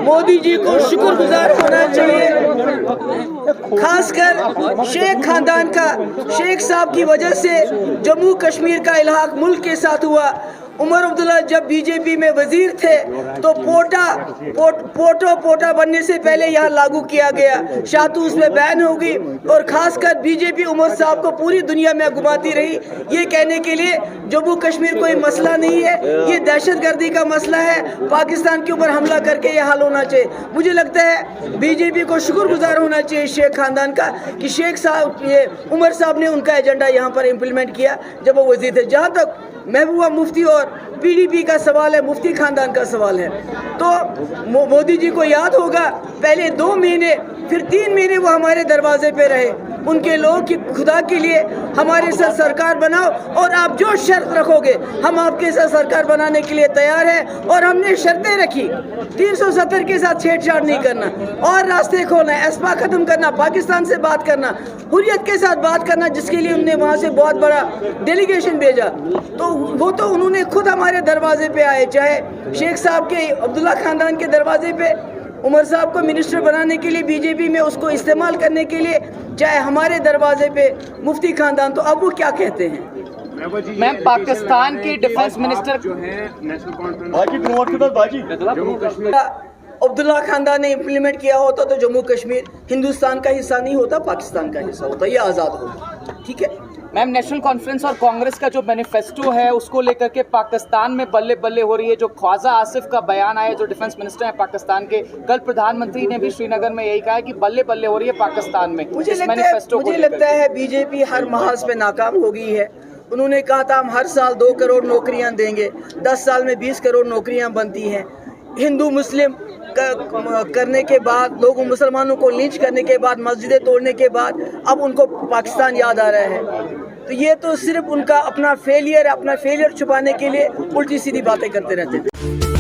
मोदी जी को शुक्रगुजार होना चाहिए, खासकर शेख खानदान का। शेख साहब की वजह से जम्मू कश्मीर का इलाहाक मुल्क के साथ हुआ। उमर अब्दुल्ला जब बीजेपी में वजीर थे तो पोटा बनने से पहले यहाँ लागू किया गया, शातू उसमें बैन होगी। और खासकर बीजेपी उमर साहब को पूरी दुनिया में घुमाती रही ये कहने के लिए जम्मू कश्मीर कोई मसला नहीं है, ये दहशतगर्दी का मसला है, पाकिस्तान के ऊपर हमला करके ये हल होना चाहिए। मुझे लगता है बीजेपी को शुक्रगुजार होना चाहिए शेख खानदान का कि शेख साहब ये उमर साहब ने उनका एजेंडा यहाँ पर इम्प्लीमेंट किया जब वो वजीर थे। जहाँ तक महबूबा मुफ्ती और पीडीपी का सवाल है, मुफ्ती खानदान का सवाल है, तो मोदी जी को याद होगा पहले 2 महीने फिर 3 महीने वो हमारे दरवाजे पे रहे। उनके लोग कि खुदा के लिए हमारे साथ सरकार बनाओ और आप जो शर्त रखोगे हम आपके साथ सरकार बनाने के लिए तैयार हैं। और हमने शर्तें रखी, 370 के साथ छेड़छाड़ नहीं करना और रास्ते खोलना, एस्पा खत्म करना, पाकिस्तान से बात करना, हुर्रियत के साथ बात करना, जिसके लिए हमने वहाँ से बहुत बड़ा डेलीगेशन भेजा। तो वो तो उन्होंने खुद हमारे दरवाजे पे आए, चाहे शेख साहब के अब्दुल्ला खानदान के दरवाजे पे उमर साहब को मिनिस्टर बनाने के लिए बीजेपी में उसको इस्तेमाल करने के लिए, चाहे हमारे दरवाजे पे मुफ्ती खानदान। तो अब वो क्या कहते हैं? मैम, पाकिस्तान के डिफेंस मिनिस्टर जो है नेशनल कॉन्फ्रेंस अब्दुल्ला खानदान ने इम्प्लीमेंट किया होता तो जम्मू कश्मीर हिंदुस्तान का हिस्सा नहीं होता, पाकिस्तान का हिस्सा होता, ये आज़ाद होता। ठीक है मैम, नेशनल कॉन्फ्रेंस और कांग्रेस का जो मैनिफेस्टो है उसको लेकर के पाकिस्तान में बल्ले बल्ले हो रही है। जो ख्वाजा आसिफ का बयान आया, जो डिफेंस मिनिस्टर हैं पाकिस्तान के, कल प्रधानमंत्री ने भी श्रीनगर में यही कहा कि बल्ले बल्ले हो रही है पाकिस्तान में। मुझे लगता है बीजेपी हर महाज पे नाकाम हो गई है। उन्होंने कहा था हम हर साल 2 करोड़ नौकरियां देंगे, 10 साल में 20 करोड़ नौकरियां बनती हैं। हिंदू मुस्लिम करने के बाद, लोगों मुसलमानों को लिंच करने के बाद, मस्जिदें तोड़ने के बाद अब उनको पाकिस्तान याद आ रहा है। तो ये तो सिर्फ उनका अपना फेलियर छुपाने के लिए उल्टी सीधी बातें करते रहते थे।